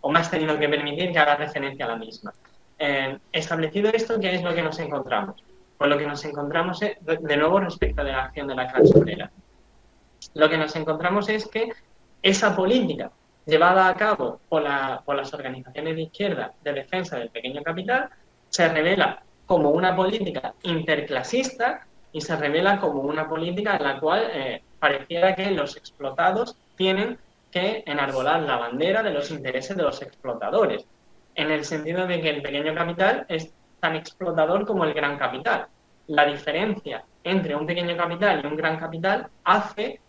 o me has tenido que permitir que haga referencia a la misma. Establecido esto, ¿qué es lo que nos encontramos? Pues lo que nos encontramos es, de nuevo, respecto de la acción de la clase obrera. Lo que nos encontramos es que esa política llevada a cabo por las organizaciones de izquierda de defensa del pequeño capital se revela como una política interclasista y se revela como una política en la cual pareciera que los explotados tienen que enarbolar la bandera de los intereses de los explotadores, en el sentido de que el pequeño capital es tan explotador como el gran capital. La diferencia entre un pequeño capital y un gran capital hace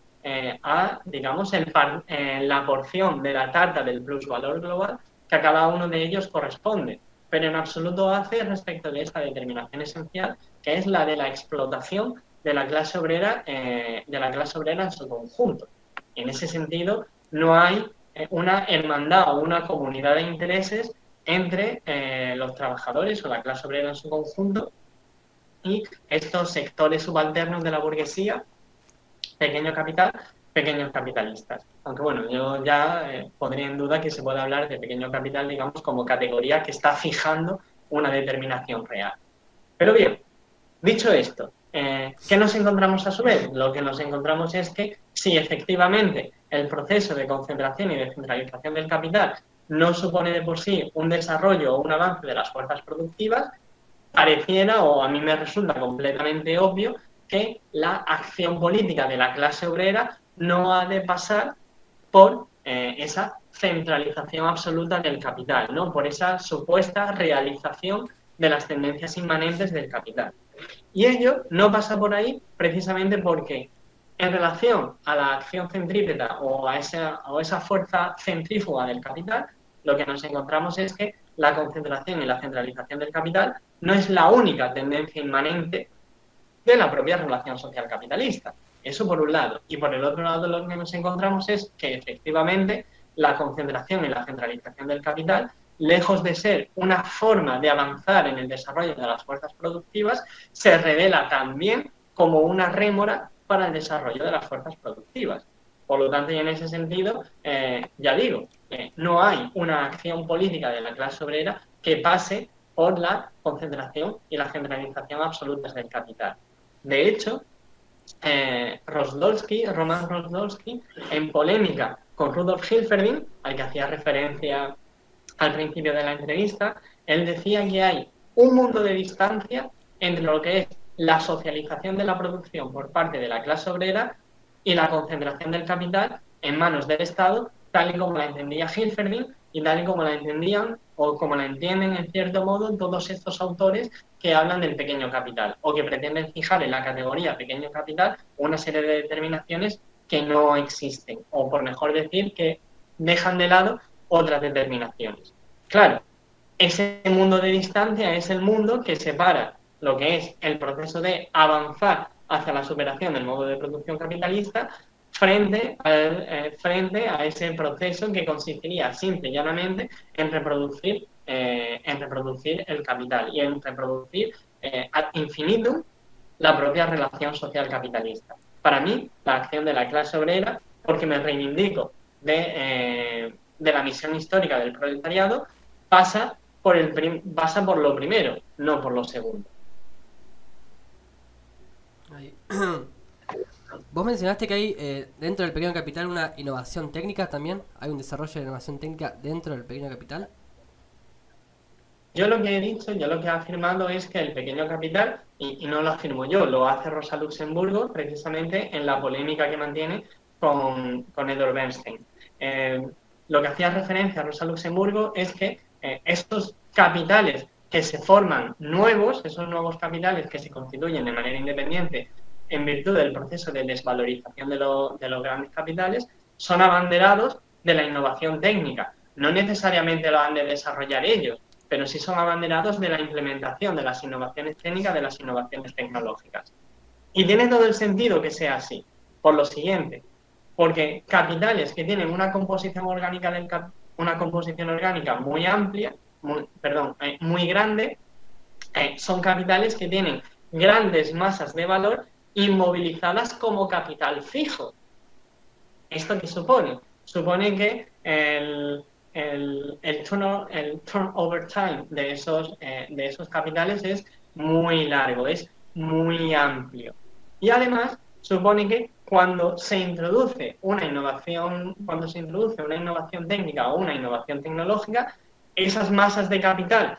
digamos, la porción de la tarta del plusvalor global que a cada uno de ellos corresponde, pero en absoluto hace respecto de esta determinación esencial, que es la de la explotación de la clase obrera en su conjunto. En ese sentido, no hay una hermandad o una comunidad de intereses entre los trabajadores o la clase obrera en su conjunto y estos sectores subalternos de la burguesía, pequeño capital, pequeños capitalistas. Aunque bueno, yo ya pondría en duda que se pueda hablar de pequeño capital, digamos, como categoría que está fijando una determinación real. Pero bien, dicho esto, ¿qué nos encontramos a su vez? Lo que nos encontramos es que si efectivamente el proceso de concentración y descentralización del capital no supone de por sí un desarrollo o un avance de las fuerzas productivas, pareciera, o a mí me resulta completamente obvio, que la acción política de la clase obrera no ha de pasar por esa centralización absoluta del capital, ¿no? Por esa supuesta realización de las tendencias inmanentes del capital. Y ello no pasa por ahí precisamente porque en relación a la acción centrípeta o a esa fuerza centrífuga del capital, lo que nos encontramos es que la concentración y la centralización del capital no es la única tendencia inmanente de la propia relación social capitalista. Eso por un lado. Y por el otro lado lo que nos encontramos es que efectivamente la concentración y la centralización del capital, lejos de ser una forma de avanzar en el desarrollo de las fuerzas productivas, se revela también como una rémora para el desarrollo de las fuerzas productivas. Por lo tanto, y en ese sentido, ya digo, no hay una acción política de la clase obrera que pase por la concentración y la centralización absolutas del capital. De hecho, Roman Rozdolsky, en polémica con Rudolf Hilferding, al que hacía referencia al principio de la entrevista, él decía que hay un mundo de distancia entre lo que es la socialización de la producción por parte de la clase obrera y la concentración del capital en manos del Estado, tal y como la entendía Hilferding y tal y como la entendían o como la entienden en cierto modo todos estos autores que hablan del pequeño capital o que pretenden fijar en la categoría pequeño capital una serie de determinaciones que no existen o, por mejor decir, que dejan de lado otras determinaciones. Claro, ese mundo de distancia es el mundo que separa lo que es el proceso de avanzar hacia la superación del modo de producción capitalista frente a ese proceso que consistiría simple y llanamente en reproducir el capital y en reproducir ad infinitum la propia relación social capitalista. Para mí, la acción de la clase obrera, porque me reivindico de la misión histórica del proletariado, pasa por lo primero, no por lo segundo. Ahí. Vos mencionaste que hay dentro del pequeño capital una innovación técnica también. ¿Hay un desarrollo de innovación técnica dentro del pequeño capital? Yo lo que he dicho, yo lo que he afirmado es que el pequeño capital, y no lo afirmo yo, lo hace Rosa Luxemburgo precisamente en la polémica que mantiene con Edward Bernstein. Lo que hacía referencia a Rosa Luxemburgo es que estos capitales que se forman nuevos, esos nuevos capitales que se constituyen de manera independiente en virtud del proceso de desvalorización de los grandes capitales, son abanderados de la innovación técnica. No necesariamente lo han de desarrollar ellos, pero sí son abanderados de la implementación de las innovaciones técnicas, de las innovaciones tecnológicas. Y tiene todo el sentido que sea así, por lo siguiente, porque capitales que tienen una composición orgánica muy amplia, muy grande, son capitales que tienen grandes masas de valor inmovilizadas como capital fijo. ¿Esto qué supone? Supone que el turnover time de esos capitales es muy largo, es muy amplio. Y además supone que cuando se introduce una innovación técnica o una innovación tecnológica, esas masas de capital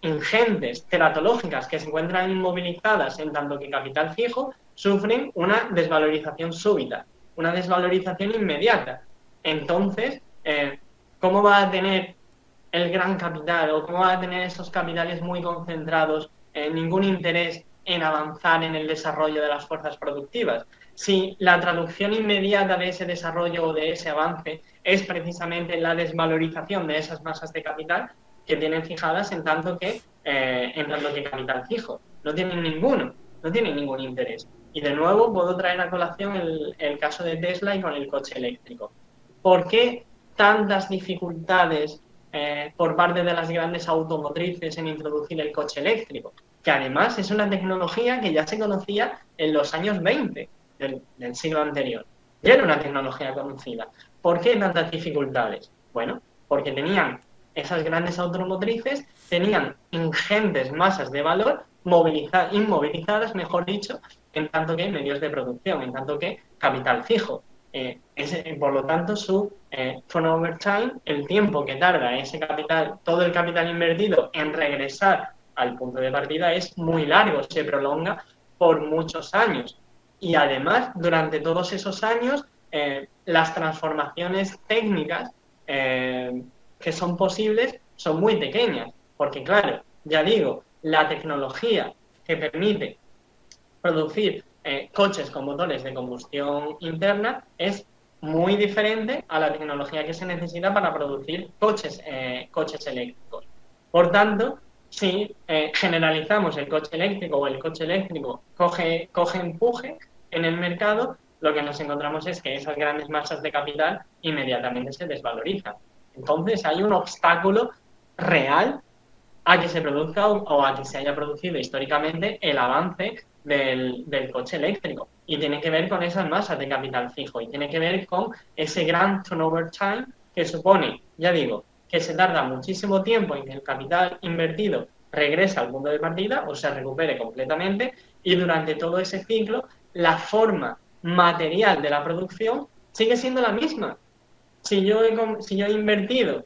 ingentes, teratológicas, que se encuentran inmovilizadas en tanto que capital fijo, sufren una desvalorización súbita, una desvalorización inmediata. Entonces, ¿cómo va a tener el gran capital o cómo va a tener esos capitales muy concentrados ningún interés en avanzar en el desarrollo de las fuerzas productivas? Si la traducción inmediata de ese desarrollo o de ese avance es precisamente la desvalorización de esas masas de capital que tienen fijadas en tanto que capital fijo. No tienen ningún interés. Y de nuevo puedo traer a colación el caso de Tesla y con el coche eléctrico. ¿Por qué tantas dificultades por parte de las grandes automotrices en introducir el coche eléctrico? Que además es una tecnología que ya se conocía en los años 20 del siglo anterior. Ya era una tecnología conocida. ¿Por qué tantas dificultades? Bueno, porque esas grandes automotrices tenían ingentes masas de valor inmovilizadas, mejor dicho, en tanto que medios de producción, en tanto que capital fijo. Por lo tanto, su turnover time, el tiempo que tarda ese capital, todo el capital invertido en regresar al punto de partida es muy largo, se prolonga por muchos años. Y además, durante todos esos años, las transformaciones técnicas que son posibles son muy pequeñas, porque claro, ya digo, la tecnología que permite producir coches con motores de combustión interna es muy diferente a la tecnología que se necesita para producir coches eléctricos. Por tanto, si generalizamos el coche eléctrico o el coche eléctrico coge empuje en el mercado, lo que nos encontramos es que esas grandes masas de capital inmediatamente se desvalorizan. Entonces hay un obstáculo real a que se produzca o a que se haya producido históricamente el avance del coche eléctrico. Y tiene que ver con esas masas de capital fijo y tiene que ver con ese gran turnover time que supone, ya digo, que se tarda muchísimo tiempo en que el capital invertido regrese al punto de partida o se recupere completamente y durante todo ese ciclo la forma material de la producción sigue siendo la misma. Si yo he invertido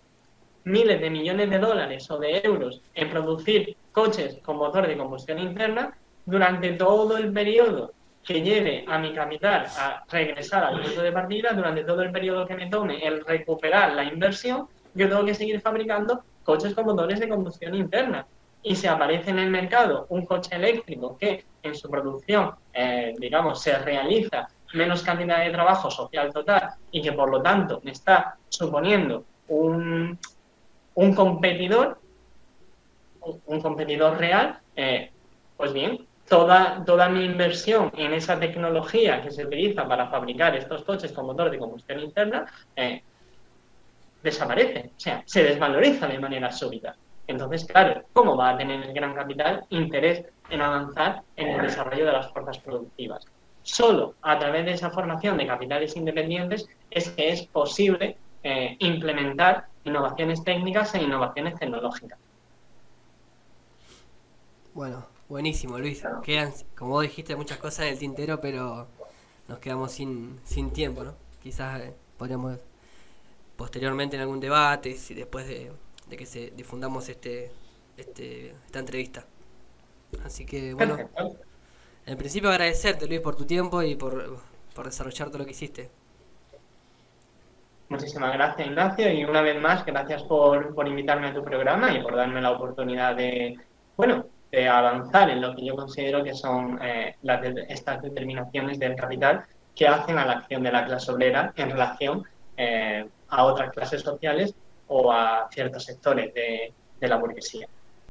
miles de millones de dólares o de euros en producir coches con motor de combustión interna, durante todo el periodo que lleve a mi capital a regresar al punto de partida, durante todo el periodo que me tome el recuperar la inversión, yo tengo que seguir fabricando coches con motores de combustión interna. Y si aparece en el mercado un coche eléctrico que en su producción, se realiza menos cantidad de trabajo social total y que por lo tanto me está suponiendo un competidor real, pues bien, toda mi inversión en esa tecnología que se utiliza para fabricar estos coches con motor de combustión interna desaparece, o sea, se desvaloriza de manera súbita. Entonces, claro, ¿cómo va a tener el gran capital interés en avanzar en el desarrollo de las fuerzas productivas? Solo a través de esa formación de capitales independientes es que es posible implementar innovaciones técnicas e innovaciones tecnológicas. Bueno, buenísimo, Luis. Quedan, como vos dijiste, muchas cosas en el tintero, pero nos quedamos sin tiempo, ¿no? Quizás podríamos posteriormente en algún debate, si después de que se difundamos esta entrevista. Así que bueno, Perfecto. en principio agradecerte, Luis, por tu tiempo y por desarrollar todo lo que hiciste. Muchísimas gracias, Ignacio, y una vez más, gracias por invitarme a tu programa y por darme la oportunidad bueno, de avanzar en lo que yo considero que son estas determinaciones del capital que hacen a la acción de la clase obrera en relación a otras clases sociales o a ciertos sectores de la burguesía.